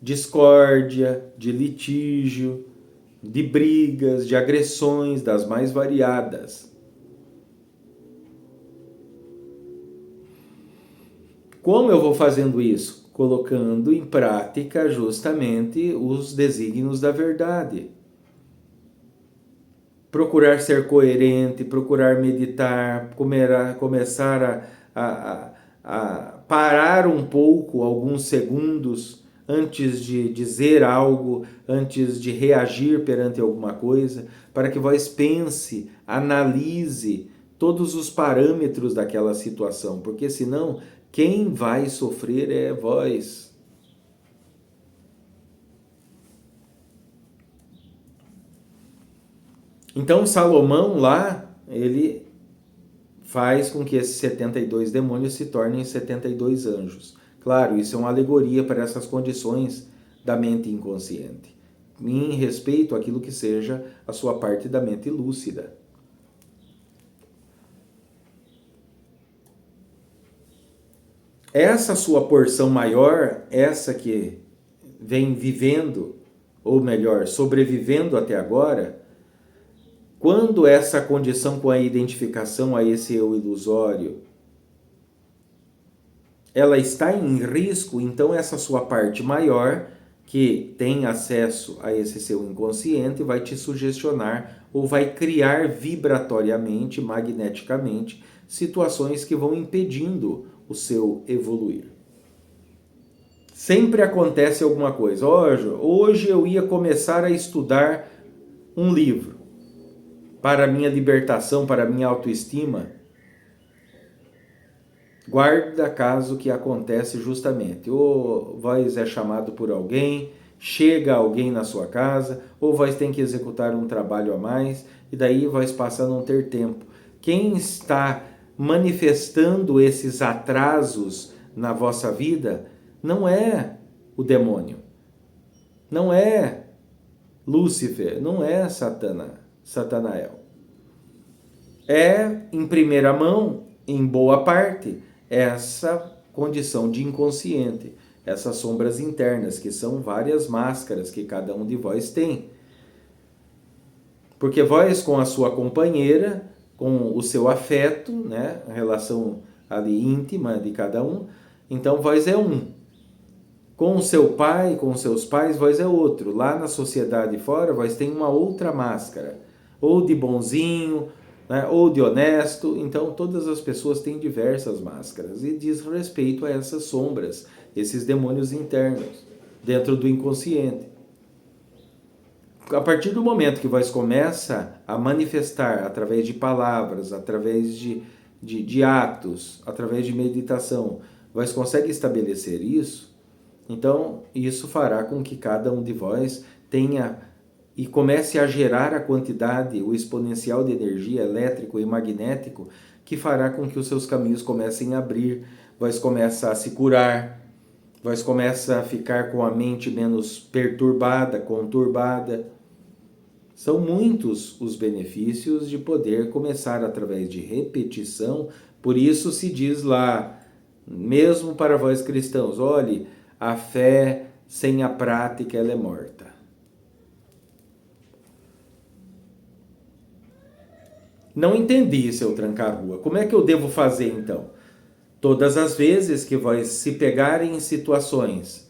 discórdia, de litígio, de brigas, de agressões das mais variadas. Como eu vou fazendo isso? Colocando em prática justamente os desígnios da verdade. Procurar ser coerente, procurar meditar, começar a parar um pouco, alguns segundos, antes de dizer algo, antes de reagir perante alguma coisa, para que vós pense, analise todos os parâmetros daquela situação, porque senão quem vai sofrer é vós. Então Salomão lá, ele faz com que esses 72 demônios se tornem 72 anjos. Claro, isso é uma alegoria para essas condições da mente inconsciente, em respeito àquilo que seja a sua parte da mente lúcida. Essa sua porção maior, essa que vem vivendo, ou melhor, sobrevivendo até agora, quando essa condição com a identificação a esse eu ilusório, ela está em risco, então essa sua parte maior, que tem acesso a esse seu inconsciente, vai te sugestionar ou vai criar vibratoriamente, magneticamente, situações que vão impedindo o seu evoluir. Sempre acontece alguma coisa. Hoje eu ia começar a estudar um livro para a minha libertação, para a minha autoestima. Guarda caso que acontece justamente. Ou vós é chamado por alguém, chega alguém na sua casa, ou vós tem que executar um trabalho a mais, e daí vós passa a não ter tempo. Quem está manifestando esses atrasos na vossa vida, não é o demônio, não é Lúcifer, não é Satanael. É, em primeira mão, em boa parte, essa condição de inconsciente, essas sombras internas, que são várias máscaras que cada um de vós tem. Porque vós, com a sua companheira, com o seu afeto, né, a relação ali íntima de cada um, então vós é um. Com o seu pai, com os seus pais, vós é outro. Lá na sociedade fora, vós tem uma outra máscara, ou de bonzinho, né, ou de honesto. Então todas as pessoas têm diversas máscaras e diz respeito a essas sombras, esses demônios internos, dentro do inconsciente. A partir do momento que vós começa a manifestar através de palavras, através de atos, através de meditação, vós consegue estabelecer isso, então isso fará com que cada um de vós tenha e comece a gerar a quantidade, o exponencial de energia elétrico e magnético que fará com que os seus caminhos comecem a abrir, vós começa a se curar, vós começa a ficar com a mente menos perturbada, conturbada. São muitos os benefícios de poder começar através de repetição, por isso se diz lá, mesmo para vós cristãos, olhe, a fé sem a prática ela é morta. Não entendi, seu tranca-rua. Como é que eu devo fazer então? Todas as vezes que vós se pegarem em situações,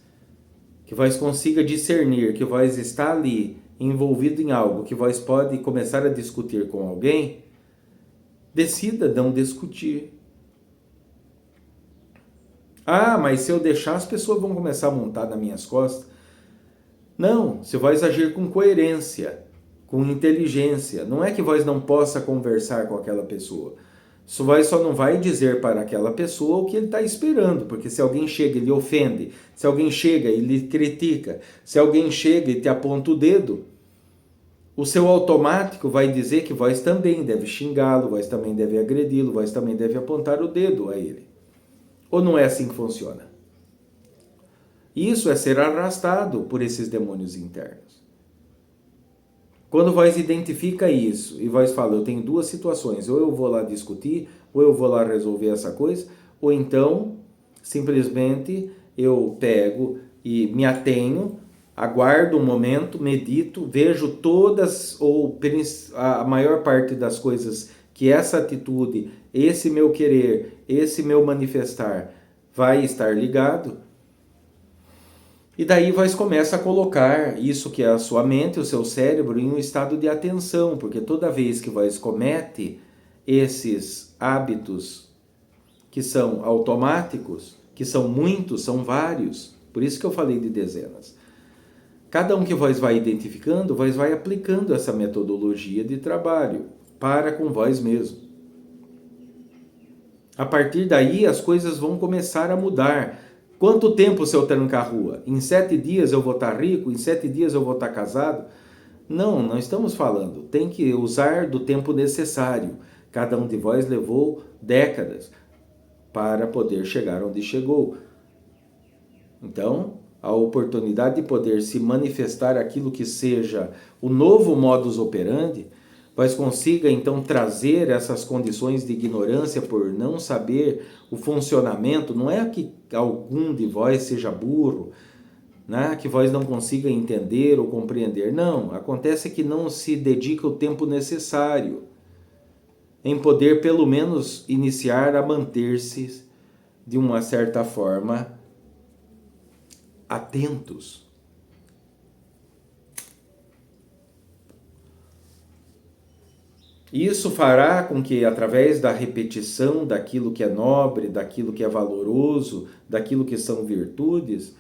que vós consiga discernir, que vós está ali envolvido em algo, que vós pode começar a discutir com alguém, decida não discutir. Ah, mas se eu deixar, as pessoas vão começar a montar nas minhas costas. Não, se vós agir com coerência, com inteligência, não é que vós não possa conversar com aquela pessoa. Vós só não vai dizer para aquela pessoa o que ele está esperando, porque se alguém chega e lhe ofende, se alguém chega e lhe critica, se alguém chega e te aponta o dedo, o seu automático vai dizer que vós também deve xingá-lo, vós também deve agredi-lo, vós também deve apontar o dedo a ele. Ou não é assim que funciona? Isso é ser arrastado por esses demônios internos. Quando vós identifica isso e vós fala, eu tenho duas situações, ou eu vou lá discutir, ou eu vou lá resolver essa coisa, ou então simplesmente eu pego e me atenho, aguardo um momento, medito, vejo todas ou a maior parte das coisas que essa atitude, esse meu querer, esse meu manifestar vai estar ligado. E daí vós começa a colocar isso que é a sua mente, o seu cérebro, em um estado de atenção, porque toda vez que vós comete esses hábitos que são automáticos, que são muitos, são vários, por isso que eu falei de dezenas. Cada um que vós vai identificando, vós vai aplicando essa metodologia de trabalho para com vós mesmo. A partir daí as coisas vão começar a mudar. Quanto tempo, seu tranca-rua? Em 7 dias eu vou estar rico? Em 7 dias eu vou estar casado? Não, não estamos falando. Tem que usar do tempo necessário. Cada um de vós levou décadas para poder chegar onde chegou. Então, a oportunidade de poder se manifestar aquilo que seja o novo modus operandi, vós consiga então trazer essas condições de ignorância por não saber o funcionamento. Não é que algum de vós seja burro, né? Que vós não consiga entender ou compreender. Não, acontece que não se dedica o tempo necessário em poder pelo menos iniciar a manter-se de uma certa forma atentos. Isso fará com que, através da repetição daquilo que é nobre, daquilo que é valoroso, daquilo que são virtudes,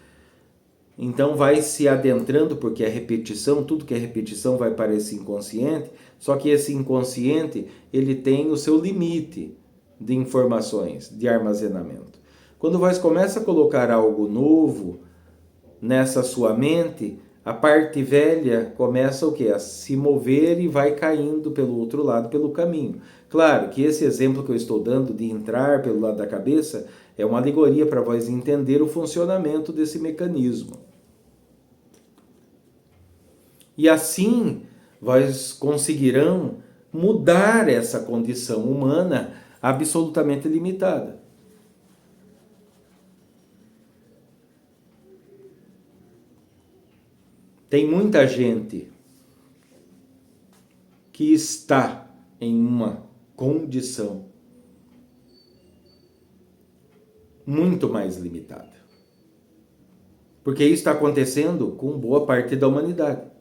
então vai se adentrando, porque é repetição, tudo que é repetição vai para esse inconsciente, só que esse inconsciente, ele tem o seu limite de informações, de armazenamento. Quando você começa a colocar algo novo nessa sua mente, a parte velha começa o quê? A se mover e vai caindo pelo outro lado, pelo caminho. Claro que esse exemplo que eu estou dando de entrar pelo lado da cabeça é uma alegoria para vós entender o funcionamento desse mecanismo. E assim vós conseguirão mudar essa condição humana absolutamente limitada. Tem muita gente que está em uma condição muito mais limitada. Porque isso está acontecendo com boa parte da humanidade.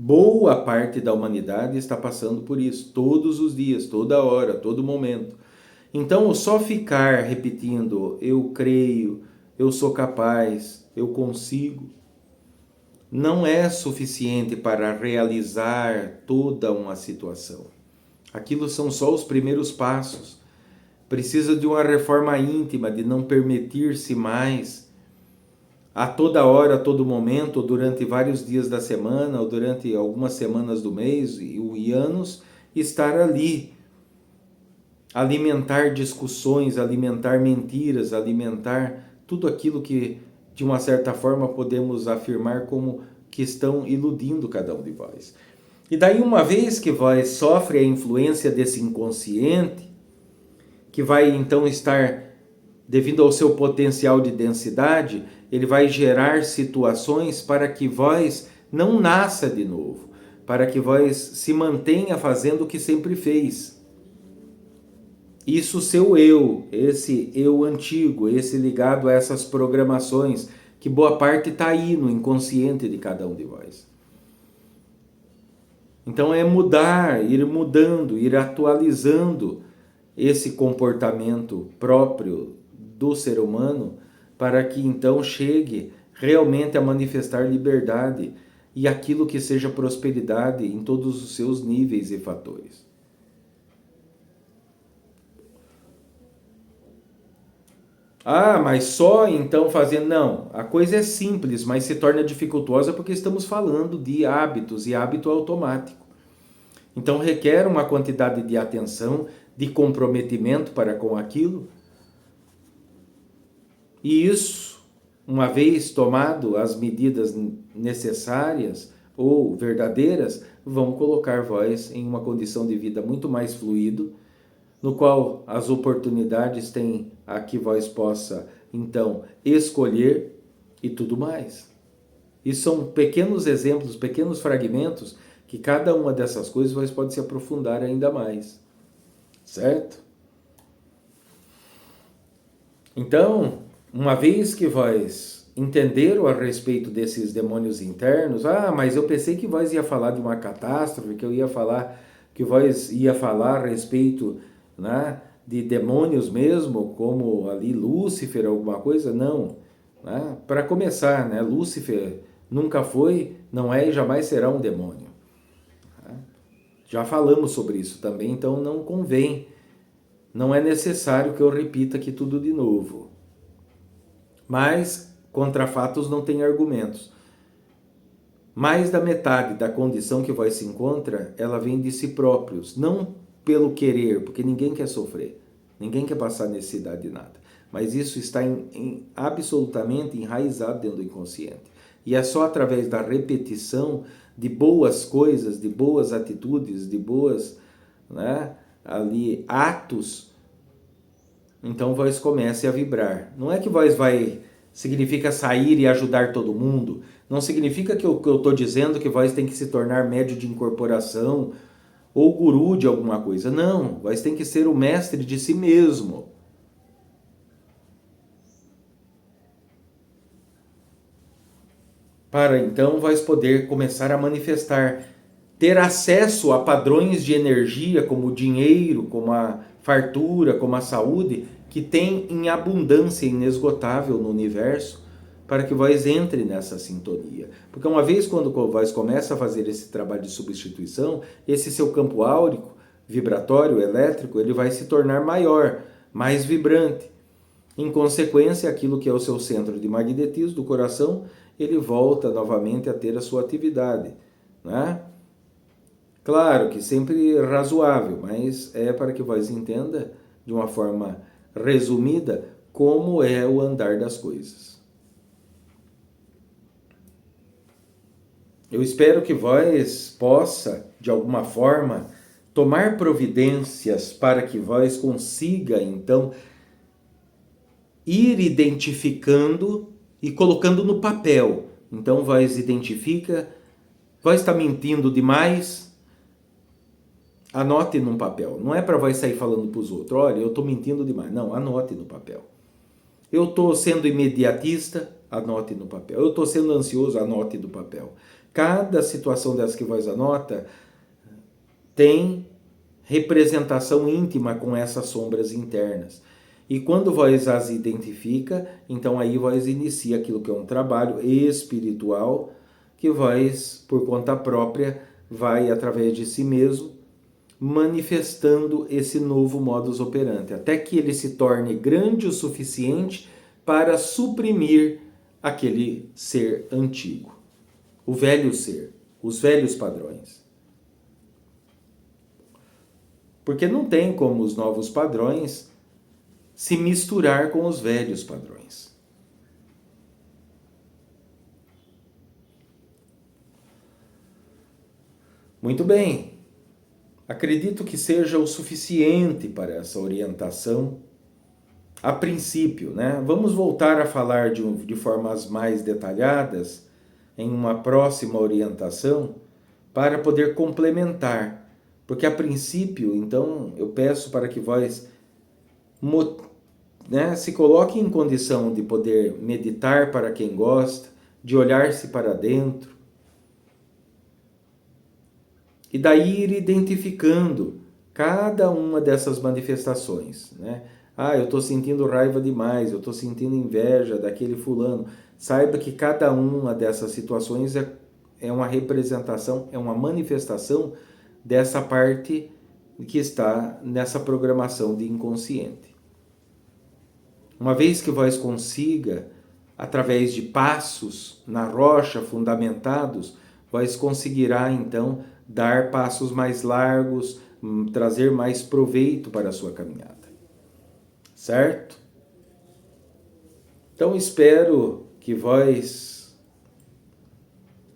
Boa parte da humanidade está passando por isso, todos os dias, toda hora, todo momento. Então, só ficar repetindo, eu creio, eu sou capaz, eu consigo, não é suficiente para realizar toda uma situação. Aquilo são só os primeiros passos. Precisa de uma reforma íntima, de não permitir-se mais a toda hora, a todo momento, ou durante vários dias da semana, ou durante algumas semanas do mês e anos, estar ali. Alimentar discussões, alimentar mentiras, alimentar tudo aquilo que, de uma certa forma, podemos afirmar como que estão iludindo cada um de vós. E daí, uma vez que vós sofre a influência desse inconsciente, que vai então estar, devido ao seu potencial de densidade, ele vai gerar situações para que vós não nasça de novo, para que vós se mantenha fazendo o que sempre fez. Isso seu eu, esse eu antigo, esse ligado a essas programações, que boa parte está aí no inconsciente de cada um de vós. Então é mudar, ir mudando, ir atualizando esse comportamento próprio do ser humano para que então chegue realmente a manifestar liberdade e aquilo que seja prosperidade em todos os seus níveis e fatores. Ah, mas só então fazendo... Não, a coisa é simples, mas se torna dificultosa porque estamos falando de hábitos e hábito automático. Então requer uma quantidade de atenção, de comprometimento para com aquilo. E isso, uma vez tomado as medidas necessárias ou verdadeiras, vão colocar vós em uma condição de vida muito mais fluido, no qual as oportunidades têm a que vós possa, então, escolher e tudo mais. E são pequenos exemplos, pequenos fragmentos, que cada uma dessas coisas vós pode se aprofundar ainda mais. Certo? Então, uma vez que vós entenderam a respeito desses demônios internos, mas eu pensei que vós ia falar de uma catástrofe, que eu ia falar, que vós ia falar a respeito, né, de demônios mesmo, como ali Lúcifer, alguma coisa. Não. Né? Para começar, né, Lúcifer nunca foi, não é e jamais será um demônio. Já falamos sobre isso também, então não convém, não é necessário que eu repita aqui tudo de novo. Mas contra fatos não tem argumentos. Mais da metade da condição que vós se encontra, ela vem de si próprios, não pelo querer, porque ninguém quer sofrer, ninguém quer passar necessidade de nada. Mas isso está absolutamente enraizado dentro do inconsciente. E é só através da repetição de boas coisas, de boas atitudes, de boas, né, ali, atos, então vós comece a vibrar. Não é que vós significa sair e ajudar todo mundo. Não significa que eu estou dizendo que vós tem que se tornar médio de incorporação ou guru de alguma coisa. Não, vós tem que ser o mestre de si mesmo. Para então vós poder começar a manifestar, ter acesso a padrões de energia como o dinheiro, como a fartura, como a saúde, que tem em abundância inesgotável no universo, para que vós entre nessa sintonia. Porque uma vez quando vós começa a fazer esse trabalho de substituição, esse seu campo áurico, vibratório, elétrico, ele vai se tornar maior, mais vibrante. Em consequência, aquilo que é o seu centro de magnetismo do coração, ele volta novamente a ter a sua atividade, né? Claro que sempre razoável, mas é para que vós entenda de uma forma resumida como é o andar das coisas. Eu espero que vós possa, de alguma forma, tomar providências para que vós consiga, então, ir identificando e colocando no papel. Então, vós identifica, vós está mentindo demais, anote num papel. Não é para vós sair falando para os outros, olha, eu estou mentindo demais. Não, anote no papel. Eu estou sendo imediatista, anote no papel. Eu estou sendo ansioso, anote no papel. Cada situação dessa que vós anota tem representação íntima com essas sombras internas. E quando vós as identifica, então aí vós inicia aquilo que é um trabalho espiritual que vós, por conta própria, vai através de si mesmo manifestando esse novo modus operandi, até que ele se torne grande o suficiente para suprimir aquele ser antigo, o velho ser, os velhos padrões. Porque não tem como os novos padrões se misturar com os velhos padrões. Muito bem. Acredito que seja o suficiente para essa orientação a princípio, né? Vamos voltar a falar de formas mais detalhadas em uma próxima orientação para poder complementar. Porque a princípio, então, eu peço para que vós se coloquem em condição de poder meditar para quem gosta, de olhar-se para dentro, e daí ir identificando cada uma dessas manifestações, né? Ah, eu estou sentindo raiva demais, eu estou sentindo inveja daquele fulano. Saiba que cada uma dessas situações é uma representação, é uma manifestação dessa parte que está nessa programação de inconsciente. Uma vez que vós consiga, através de passos na rocha fundamentados, vós conseguirá então dar passos mais largos, trazer mais proveito para a sua caminhada. Certo? Então espero que vós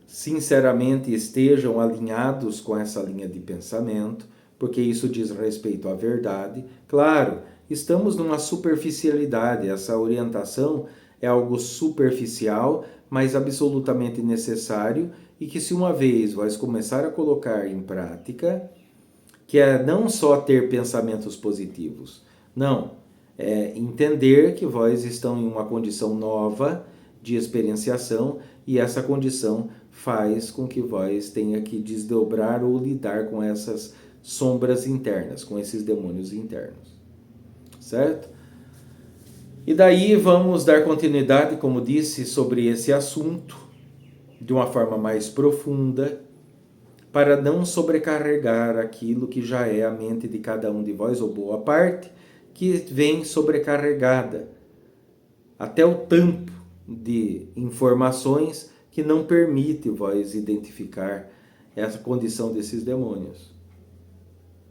sinceramente estejam alinhados com essa linha de pensamento, porque isso diz respeito à verdade. Claro, estamos numa superficialidade, essa orientação é algo superficial, mas absolutamente necessário, e que se uma vez vós começar a colocar em prática, que é não só ter pensamentos positivos, não, é entender que vós estão em uma condição nova de experienciação e essa condição faz com que vós tenha que desdobrar ou lidar com essas sombras internas, com esses demônios internos. Certo? E daí vamos dar continuidade, como disse, sobre esse assunto de uma forma mais profunda, para não sobrecarregar aquilo que já é a mente de cada um de vós, ou boa parte, que vem sobrecarregada até o tampo de informações que não permite vós identificar essa condição desses demônios.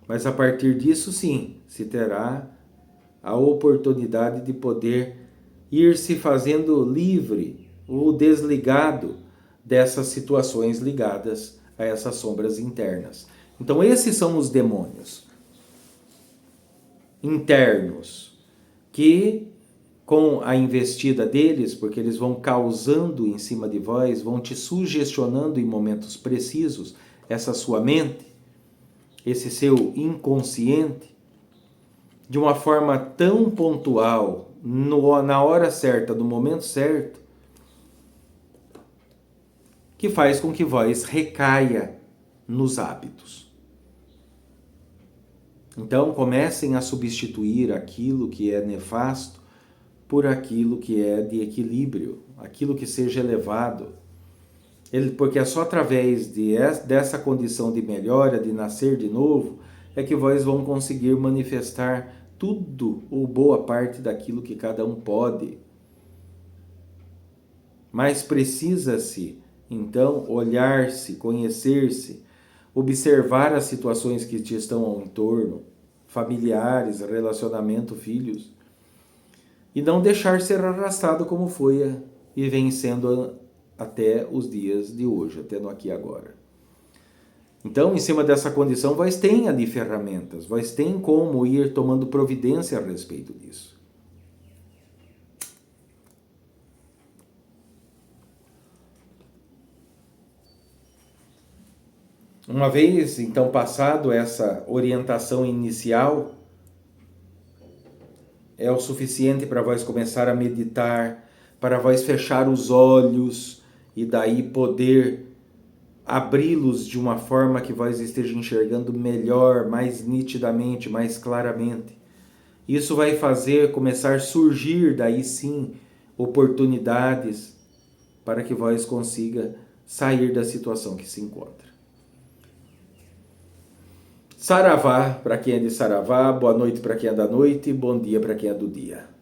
Mas a partir disso, sim, se terá a oportunidade de poder ir se fazendo livre ou desligado dessas situações ligadas a essas sombras internas. Então esses são os demônios internos que, com a investida deles, porque eles vão causando em cima de vós, vão te sugestionando em momentos precisos essa sua mente, esse seu inconsciente, de uma forma tão pontual, na hora certa, no momento certo, que faz com que vós recaia nos hábitos. Então comecem a substituir aquilo que é nefasto por aquilo que é de equilíbrio, aquilo que seja elevado. Porque é só através dessa condição de melhora, de nascer de novo, é que vós vão conseguir manifestar tudo ou boa parte daquilo que cada um pode. Mas precisa-se, então, olhar-se, conhecer-se, observar as situações que te estão ao entorno, familiares, relacionamento, filhos, e não deixar ser arrastado como foi e vem sendo até os dias de hoje, até no aqui e agora. Então, em cima dessa condição, vós tem ali ferramentas, vós tem como ir tomando providência a respeito disso. Uma vez, então, passado essa orientação inicial, é o suficiente para vós começar a meditar, para vós fechar os olhos e daí poder abri-los de uma forma que vós estejam enxergando melhor, mais nitidamente, mais claramente. Isso vai fazer começar a surgir daí sim oportunidades para que vós consiga sair da situação que se encontra. Saravá para quem é de Saravá, boa noite para quem é da noite, bom dia para quem é do dia.